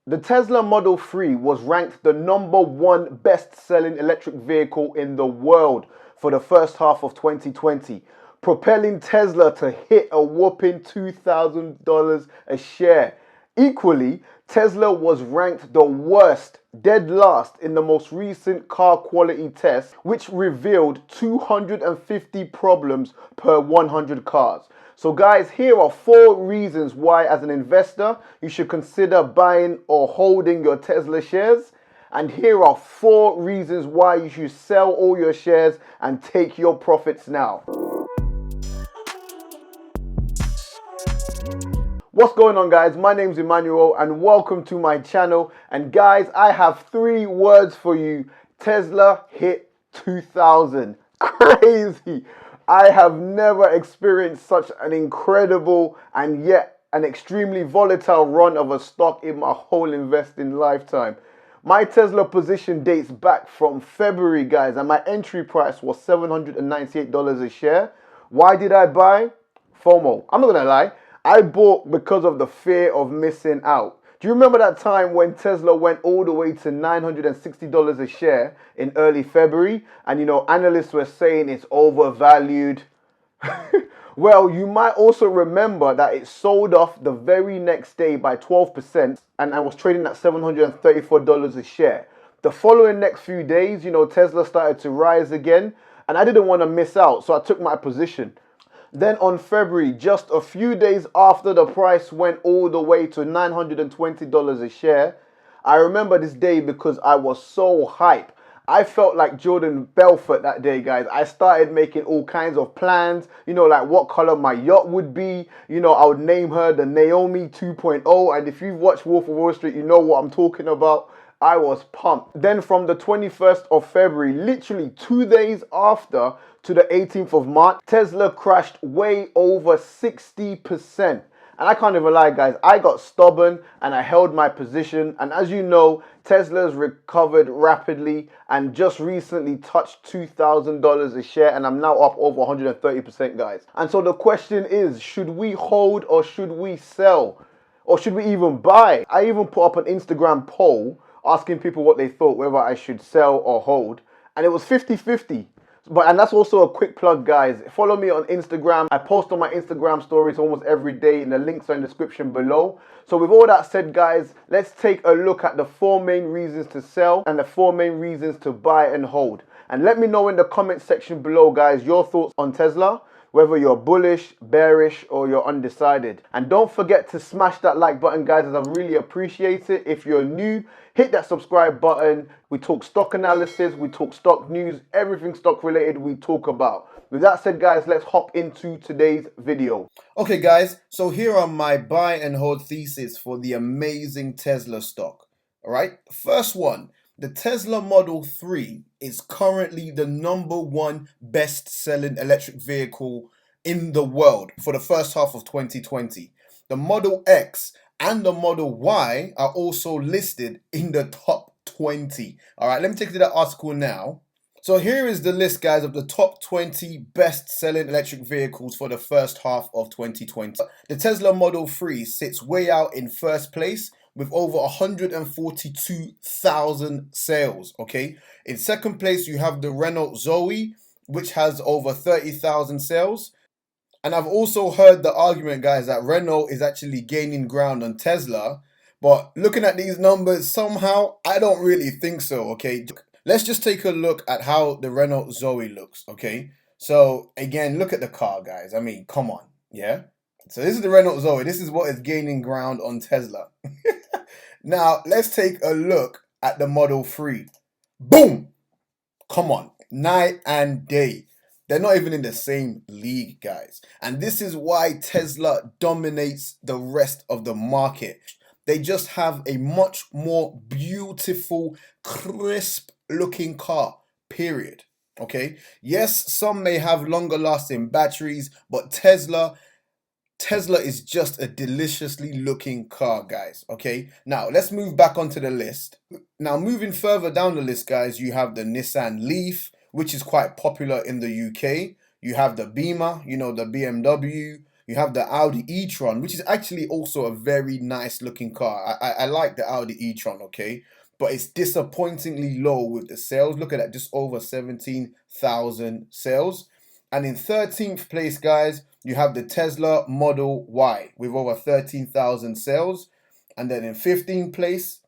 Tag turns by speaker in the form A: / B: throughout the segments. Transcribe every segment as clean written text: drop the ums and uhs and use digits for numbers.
A: The Tesla Model 3 was ranked the #1 best-selling electric vehicle in the world for the first half of 2020, propelling Tesla to hit a whopping $2,000 a share. Equally, Tesla was ranked the worst, dead last, in the most recent car quality test, which revealed 250 problems per 100 cars. So guys, here are 4 reasons why as an investor you should consider buying or holding your Tesla shares. And here are 4 reasons why you should sell all your shares and take your profits now. What's going on, guys? My name's Emmanuel and welcome to my channel. And guys, I have 3 words for you. Tesla hit 2000. Crazy. I have never experienced such an incredible and yet an extremely volatile run of a stock in my whole investing lifetime. My Tesla position dates back from February, guys, and my entry price was $798 a share. Why did I buy? FOMO. I'm not gonna lie. I bought because of the fear of missing out. Do you remember that time when Tesla went all the way to $960 a share in early February? And analysts were saying it's overvalued. Well, you might also remember that it sold off the very next day by 12% and I was trading at $734 a share. The following next few days, Tesla started to rise again and I didn't want to miss out, so I took my position. Then on February, just a few days after the price went all the way to $920 a share, I remember this day because I was so hype. I felt like Jordan Belfort that day, guys. I started making all kinds of plans, like what color my yacht would be. I would name her the Naomi 2.0. And if you've watched Wolf of Wall Street, you know what I'm talking about. I was pumped. Then from the 21st of February, literally 2 days after, to the 18th of March, Tesla crashed way over 60%. And I can't even lie, guys, I got stubborn and I held my position. And as you know, Tesla's recovered rapidly and just recently touched $2,000 a share. And I'm now up over 130%, guys. And so the question is, should we hold or should we sell? Or should we even buy? I even put up an Instagram poll asking people what they thought, whether I should sell or hold. And it was 50-50. And that's also a quick plug, guys. Follow me on Instagram. I post on my Instagram stories almost every day, and the links are in the description below. So with all that said, guys, let's take a look at the 4 main reasons to sell and the 4 main reasons to buy and hold. And let me know in the comment section below, guys, your thoughts on Tesla, whether you're bullish, bearish, or you're undecided. And don't forget to smash that like button, guys, as I really appreciate it. If you're new, hit that subscribe button. We talk stock analysis, we talk stock news, everything stock related we talk about. With that said, guys, let's hop into today's video. Okay, guys, so here are my buy and hold thesis for the amazing Tesla stock. All right, first one. The Tesla Model 3 is currently the #1 best-selling electric vehicle in the world for the first half of 2020. The Model X and the Model Y are also listed in the top 20. All right, let me take you to that article now. So here is the list, guys, of the top 20 best-selling electric vehicles for the first half of 2020. The Tesla Model 3 sits way out in first place with over 142,000 sales, okay? In second place, you have the Renault Zoe, which has over 30,000 sales. And I've also heard the argument, guys, that Renault is actually gaining ground on Tesla. But looking at these numbers, somehow, I don't really think so, okay? Let's just take a look at how the Renault Zoe looks, okay? So, again, look at the car, guys. I mean, come on, yeah? So this is the Renault Zoe. This is what is gaining ground on Tesla. Now, let's take a look at the Model 3. Boom! Come on, night and day. They're not even in the same league, guys. And this is why Tesla dominates the rest of the market. They just have a much more beautiful, crisp looking car, period. Okay? Yes, some may have longer lasting batteries, but Tesla is just a deliciously looking car, guys. Okay, now let's move back onto the list. Now, moving further down the list, guys, you have the Nissan Leaf, which is quite popular in the UK. You have the Beamer, the BMW. You have the Audi e-tron, which is actually also a very nice looking car. I like the Audi e-tron, okay? But it's disappointingly low with the sales. Look at that, just over 17,000 sales. And in 13th place, guys, you have the Tesla Model Y with over 13,000 sales. And then in 15th place,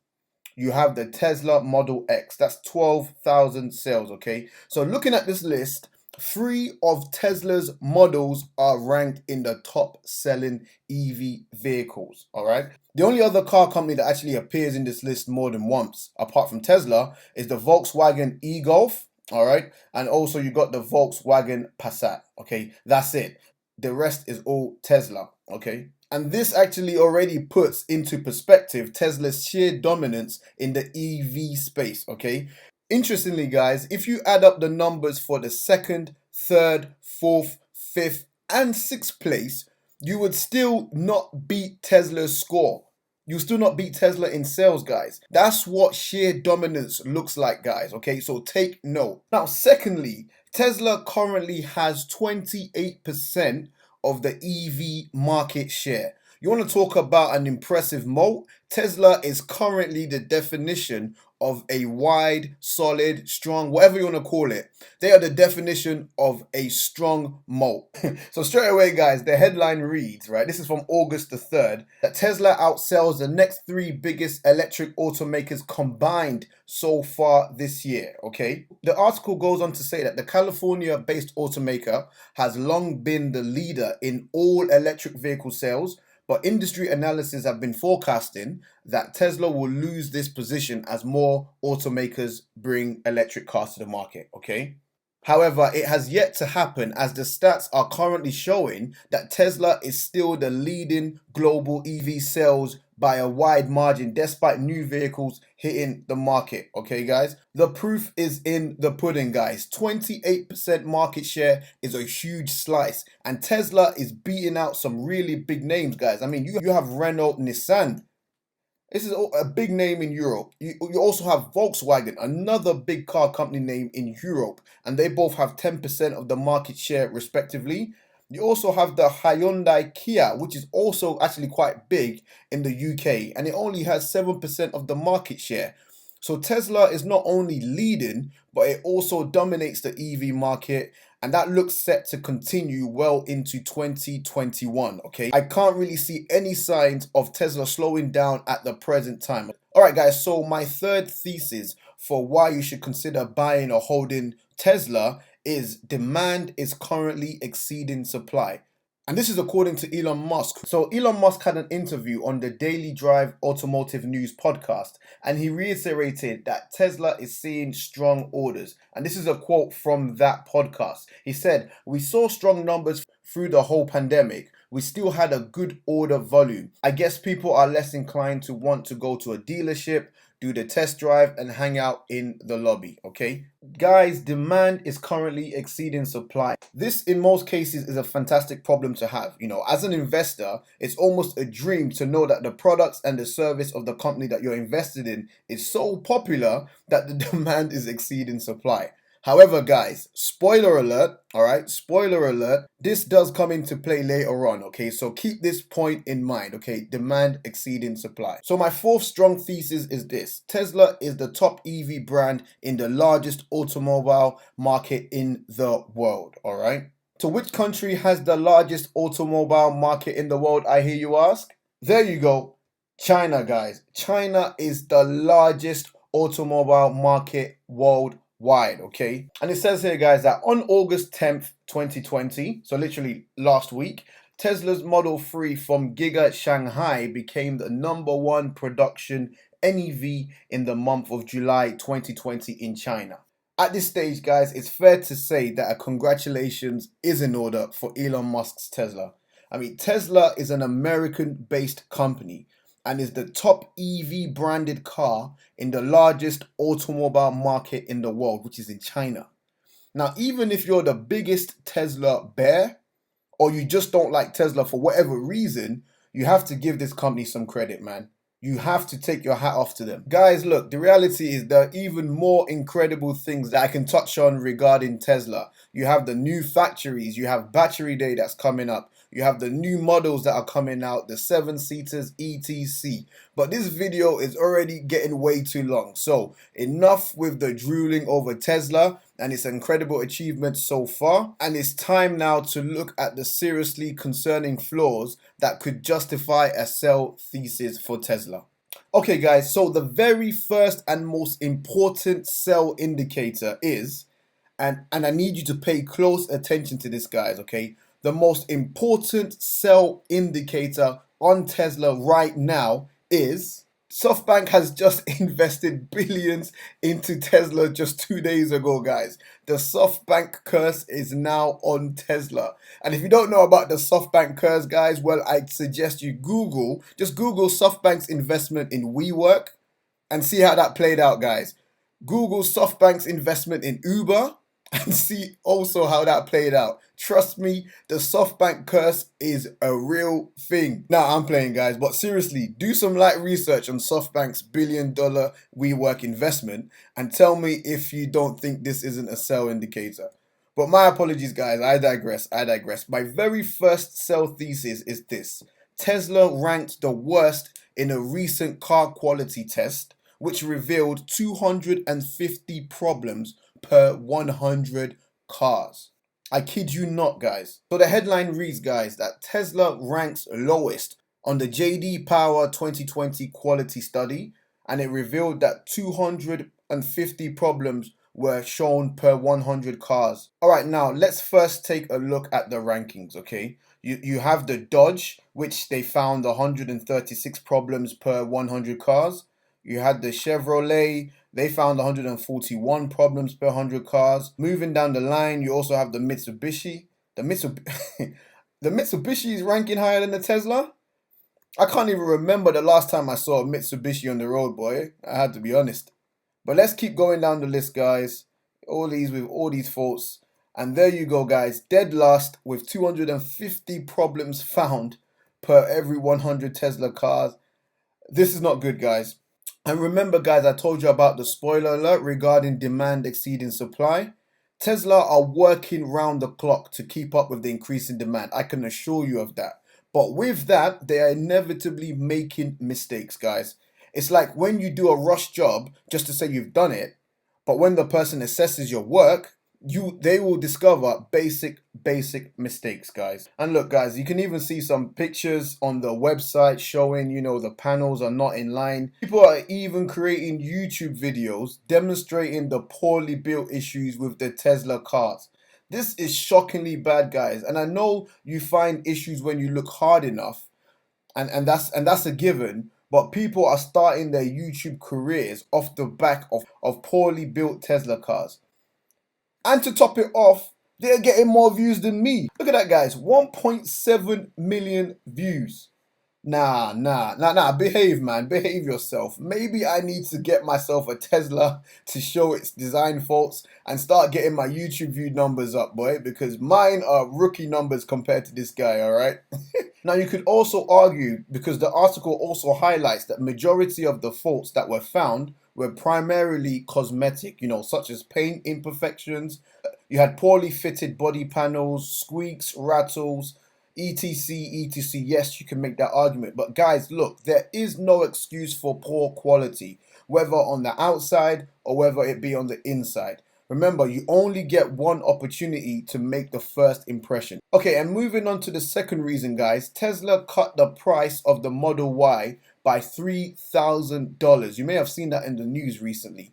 A: you have the Tesla Model X. That's 12,000 sales, okay? So looking at this list, 3 of Tesla's models are ranked in the top selling EV vehicles, all right? The only other car company that actually appears in this list more than once, apart from Tesla, is the Volkswagen e-Golf, all right? And also you got the Volkswagen Passat, okay? That's it. The rest is all Tesla, okay? And this actually already puts into perspective Tesla's sheer dominance in the EV space, okay? Interestingly, guys, if you add up the numbers for the second, third, fourth, fifth, and sixth place, you would still not beat Tesla's score. You still not beat Tesla in sales, guys. That's what sheer dominance looks like, guys, okay? So take note. Now, secondly, Tesla currently has 28% of the EV market share. You want to talk about an impressive moat? Tesla is currently the definition of a wide, solid, strong, whatever you want to call it. They are the definition of a strong moat. So straight away, guys, the headline reads, right, this is from August the 3rd, that Tesla outsells the next 3 biggest electric automakers combined so far this year, okay? The article goes on to say that the California-based automaker has long been the leader in all electric vehicle sales, but industry analysts have been forecasting that Tesla will lose this position as more automakers bring electric cars to the market, okay? However, it has yet to happen as the stats are currently showing that Tesla is still the leading global EV sales by a wide margin despite new vehicles hitting the market, okay guys? The proof is in the pudding, guys. 28% market share is a huge slice and Tesla is beating out some really big names, guys. I mean, you have Renault, Nissan. This is a big name in Europe. You also have Volkswagen, another big car company name in Europe, and they both have 10% of the market share respectively. You also have the Hyundai Kia, which is also actually quite big in the UK, and it only has 7% of the market share. So Tesla is not only leading, but it also dominates the EV market, and that looks set to continue well into 2021, okay? I can't really see any signs of Tesla slowing down at the present time. All right, guys, so my third thesis for why you should consider buying or holding Tesla is demand is currently exceeding supply. And this is according to Elon Musk. So Elon Musk had an interview on the Daily Drive Automotive News podcast, and he reiterated that Tesla is seeing strong orders. And this is a quote from that podcast. He said, "We saw strong numbers through the whole pandemic. We still had a good order volume. I guess people are less inclined to want to go to a dealership, do the test drive, and hang out in the lobby," okay? Guys, demand is currently exceeding supply. This, in most cases, is a fantastic problem to have. You know, as an investor, it's almost a dream to know that the products and the service of the company that you're invested in is so popular that the demand is exceeding supply. However, guys, spoiler alert, all right, spoiler alert, this does come into play later on, okay? So keep this point in mind, okay? Demand exceeding supply. So my fourth strong thesis is this. Tesla is the top EV brand in the largest automobile market in the world, all right? So which country has the largest automobile market in the world, I hear you ask? There you go. China, guys. China is the largest automobile market worldwide. Okay, and it says here, guys, that on August 10th 2020, so literally last week, Tesla's Model 3 from Giga Shanghai became the #1 production NEV in the month of July 2020 in China. At this stage, guys, it's fair to say that a congratulations is in order for Elon Musk's Tesla. I mean, Tesla is an American-based company and is the top EV branded car in the largest automobile market in the world, which is in China. Now, even if you're the biggest Tesla bear, or you just don't like Tesla for whatever reason, you have to give this company some credit, man. You have to take your hat off to them. Guys, look, the reality is there are even more incredible things that I can touch on regarding Tesla. You have the new factories, you have Battery Day that's coming up, You have the new models that are coming out, the 7-seaters, etc. But this video is already getting way too long. So enough with the drooling over Tesla and its incredible achievements so far. And it's time now to look at the seriously concerning flaws that could justify a sell thesis for Tesla. Okay guys, so the very first and most important sell indicator is, and I need you to pay close attention to this, guys, okay? The most important sell indicator on Tesla right now is SoftBank has just invested billions into Tesla just 2 days ago, guys. The SoftBank curse is now on Tesla. And if you don't know about the SoftBank curse, guys, well, I'd suggest you just Google SoftBank's investment in WeWork and see how that played out, guys. Google SoftBank's investment in Uber and see also how that played out. Trust me, the SoftBank curse is a real thing. Nah, I'm playing, guys, but seriously, do some light research on SoftBank's billion-dollar WeWork investment and tell me if you don't think this isn't a sell indicator. But my apologies, guys, I digress. My very first sell thesis is this. Tesla ranked the worst in a recent car quality test, which revealed 250 problems per 100 cars. I kid you not, guys. So the headline reads, guys, that Tesla ranks lowest on the JD Power 2020 quality study, and it revealed that 250 problems were shown per 100 cars. All right, now let's first take a look at the rankings, okay? You have the Dodge, which they found 136 problems per 100 cars. You had the Chevrolet, they found 141 problems per 100 cars. Moving down the line, you also have the Mitsubishi. The Mitsubishi is ranking higher than the Tesla? I can't even remember the last time I saw a Mitsubishi on the road, boy. I had to be honest. But let's keep going down the list, guys. All these faults. And there you go, guys. Dead last with 250 problems found per every 100 Tesla cars. This is not good, guys. And remember, guys, I told you about the spoiler alert regarding demand exceeding supply. Tesla are working round the clock to keep up with the increasing demand. I can assure you of that. But with that, they are inevitably making mistakes, guys. It's like when you do a rush job just to say you've done it, but when the person assesses your work, they will discover basic mistakes, guys. And look, guys, you can even see some pictures on the website showing, the panels are not in line. People are even creating YouTube videos demonstrating the poorly built issues with the Tesla cars. This is shockingly bad, guys. And I know you find issues when you look hard enough, and that's a given. But people are starting their YouTube careers off the back of poorly built Tesla cars. And to top it off, they're getting more views than me. Look at that, guys. 1.7 million views. Nah. Behave, man. Behave yourself. Maybe I need to get myself a Tesla to show its design faults and start getting my YouTube view numbers up, boy, because mine are rookie numbers compared to this guy, all right? Now, you could also argue, because the article also highlights that majority of the faults that were found were primarily cosmetic, such as paint imperfections. You had poorly fitted body panels, squeaks, rattles, etc. Yes, you can make that argument. But guys, look, there is no excuse for poor quality, whether on the outside or whether it be on the inside. Remember, you only get one opportunity to make the first impression. Okay, and moving on to the second reason, guys, Tesla cut the price of the Model Y by $3,000. You may have seen that in the news recently.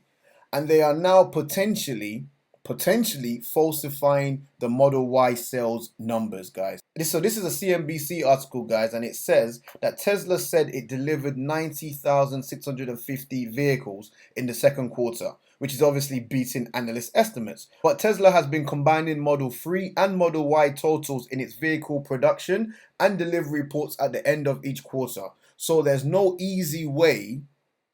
A: And they are now potentially falsifying the Model Y sales numbers, guys. So this is a CNBC article, guys, and it says that Tesla said it delivered 90,650 vehicles in the second quarter, which is obviously beating analyst estimates. But Tesla has been combining Model 3 and Model Y totals in its vehicle production and delivery reports at the end of each quarter. So there's no easy way,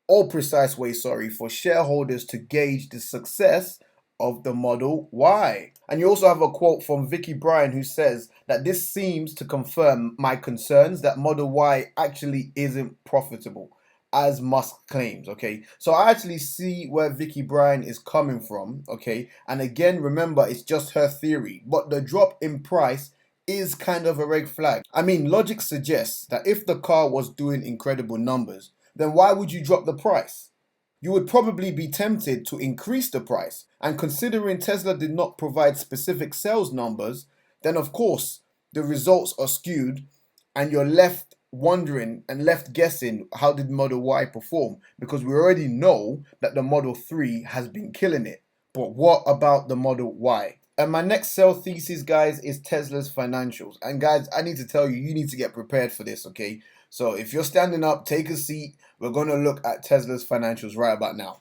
A: or precise way, for shareholders to gauge the success of the Model Y. And you also have a quote from Vicky Bryan who says that this seems to confirm my concerns that Model Y actually isn't profitable, as Musk claims, okay? So I actually see where Vicky Bryan is coming from, okay? And again, remember, it's just her theory, but the drop in price is kind of a red flag. I mean, logic suggests that if the car was doing incredible numbers, then why would you drop the price? You would probably be tempted to increase the price. And considering Tesla did not provide specific sales numbers, then of course the results are skewed and you're left wondering and left guessing, how did Model Y perform? Because we already know that the Model 3 has been killing it. But what about the Model Y? And my next sell thesis, guys, is Tesla's financials. And guys, I need to tell you, you need to get prepared for this, okay? So if you're standing up, take a seat. We're going to look at Tesla's financials right about now.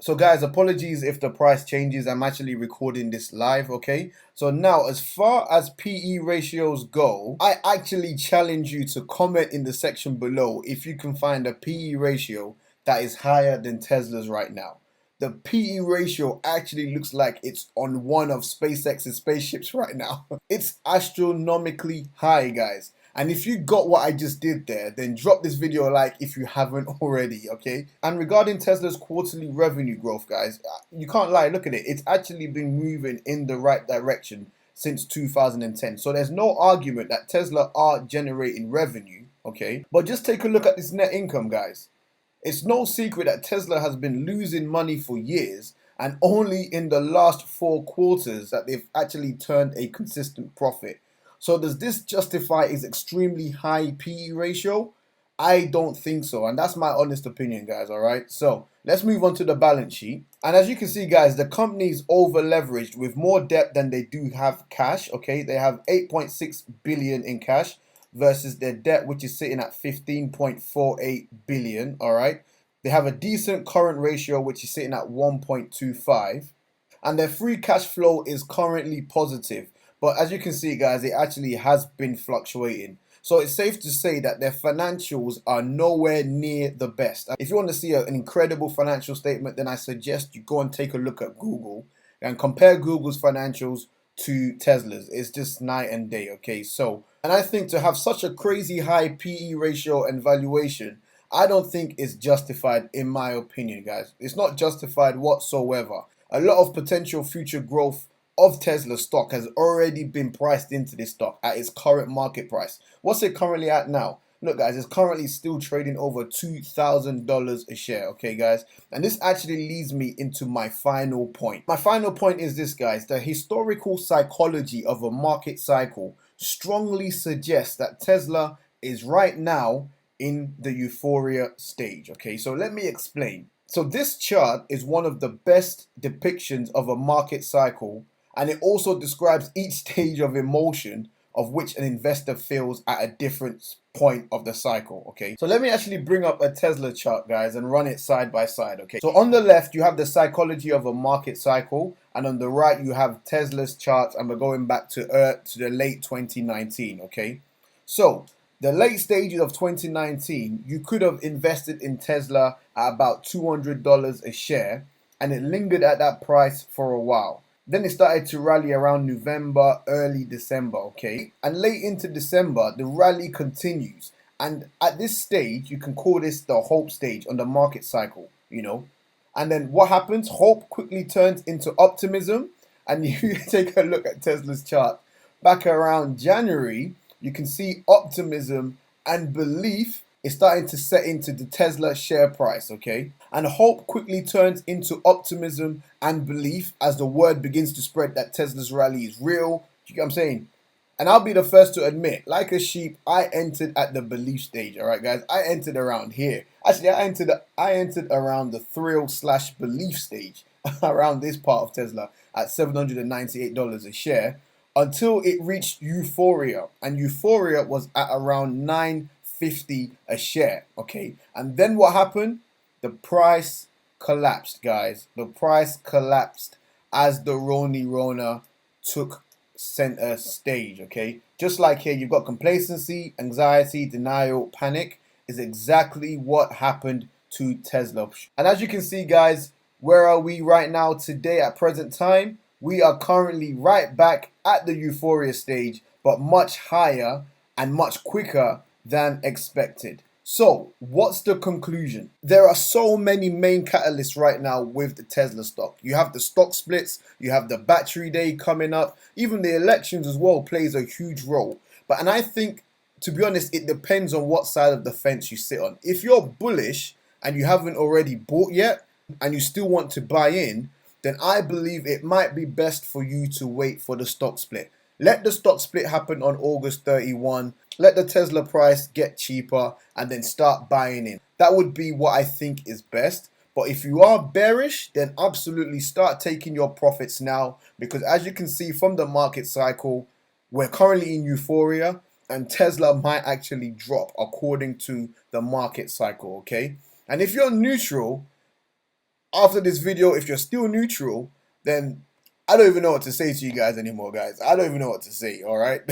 A: So guys, apologies if the price changes. I'm actually recording this live, okay? So now, as far as PE ratios go, I actually challenge you to comment in the section below if you can find a PE ratio that is higher than Tesla's right now. The PE ratio actually looks like it's on one of SpaceX's spaceships right now. It's astronomically high, guys. And if you got what I just did there, then drop this video a like if you haven't already, okay? And regarding Tesla's quarterly revenue growth, guys, you can't lie, look at it. It's actually been moving in the right direction since 2010. So there's no argument that Tesla are generating revenue, okay? But just take a look at this net income, guys. It's no secret that Tesla has been losing money for years, and only in the last 4 quarters that they've actually turned a consistent profit. So does this justify its extremely high PE ratio? I don't think so, and that's my honest opinion, guys, alright? So let's move on to the balance sheet. And as you can see, guys, the company is over leveraged with more debt than they do have cash, okay? They have 8.6 billion in cash versus their debt, which is sitting at 15.48 billion, alright? They have a decent current ratio, which is sitting at 1.25, and their free cash flow is currently positive. But as you can see, guys, it actually has been fluctuating. So it's safe to say that their financials are nowhere near the best. If you want to see an incredible financial statement, then I suggest you go and take a look at Google and compare Google's financials to Tesla's. It's just night and day, okay? So, and I think to have such a crazy high PE ratio and valuation, I don't think it's justified, in my opinion, guys. It's not justified whatsoever. A lot of potential future growth of Tesla stock has already been priced into this stock at its current market price. What's it currently at now? Look, guys, it's currently still trading over $2,000 a share, okay, guys? And this actually leads me into my final point. My final point is this, guys. The historical psychology of a market cycle strongly suggests that Tesla is right now in the euphoria stage, okay? So let me explain. So this chart is one of the best depictions of a market cycle, and it also describes each stage of emotion of which an investor feels at a different point of the cycle, okay? So let me actually bring up a Tesla chart, guys, and run it side by side, okay? So on the left, you have the psychology of a market cycle, and on the right, you have Tesla's chart, and we're going back to the late 2019, okay? So the late stages of 2019, you could have invested in Tesla at about $200 a share, and it lingered at that price for a while. Then it started to rally around November, early December, okay? And late into December, the rally continues. And at this stage, you can call this the hope stage on the market cycle, you know? And then what happens? Hope quickly turns into optimism. And you take a look at Tesla's chart. Back around January, you can see optimism and belief is starting to set into the Tesla share price, okay? And hope quickly turns into optimism and belief as the word begins to spread that Tesla's rally is real. You get what I'm saying? And I'll be the first to admit, like a sheep, I entered at the belief stage, all right, guys? I entered around here. Actually, I entered around the thrill/belief stage, around this part of Tesla at $798 a share, until it reached euphoria, and euphoria was at around $9.50 a share, okay? And then what happened? The price collapsed, guys. The price collapsed as the Rona took center stage, okay? Just like here, you've got complacency, anxiety, denial, panic is exactly what happened to Tesla. And as you can see, guys, where are we right now today at present time? We are currently right back at the euphoria stage, but much higher and much quicker than expected. So, what's the conclusion? There are so many main catalysts right now with the Tesla stock. You have the stock splits, you have the battery day coming up, even the elections as well plays a huge role. And I think, to be honest, it depends on what side of the fence you sit on. If you're bullish and you haven't already bought yet and you still want to buy in, then I believe it might be best for you to wait for the stock split. Let the stock split happen on August 31. Let the Tesla price get cheaper and then start buying in. That would be what I think is best. But if you are bearish, then absolutely start taking your profits now, because as you can see from the market cycle, we're currently in euphoria and Tesla might actually drop according to the market cycle, okay? And if you're neutral, after this video, if you're still neutral, then I don't even know what to say to you guys anymore, guys. I don't even know what to say, all right?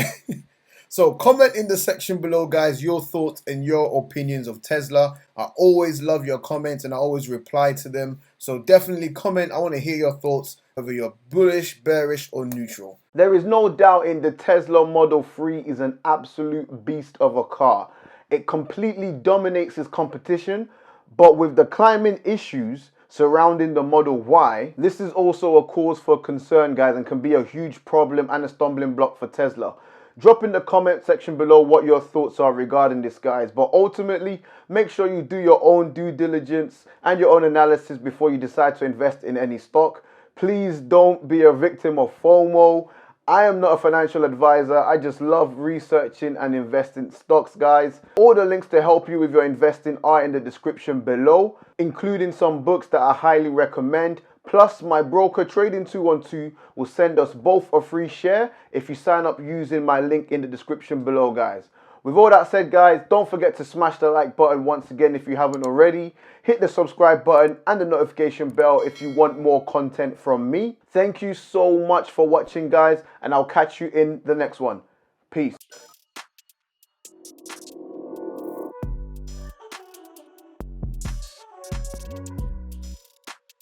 A: So comment in the section below, guys, your thoughts and your opinions of Tesla. I always love your comments and I always reply to them. So definitely comment. I want to hear your thoughts, whether you're bullish, bearish, or neutral. There is no doubt in the Tesla Model 3 is an absolute beast of a car. It completely dominates its competition, but with the climate issues surrounding the Model Y, this is also a cause for concern, guys, and can be a huge problem and a stumbling block for Tesla. Drop in the comment section below what your thoughts are regarding this, guys. But ultimately, make sure you do your own due diligence and your own analysis before you decide to invest in any stock. Please don't be a victim of FOMO. I am not a financial advisor. I just love researching and investing stocks, guys. All the links to help you with your investing are in the description below, including some books that I highly recommend. Plus, my broker Trading 212 will send us both a free share if you sign up using my link in the description below, guys. With all that said, guys, don't forget to smash the like button once again if you haven't already. Hit the subscribe button and the notification bell if you want more content from me. Thank you so much for watching, guys, and I'll catch you in the next one. Peace.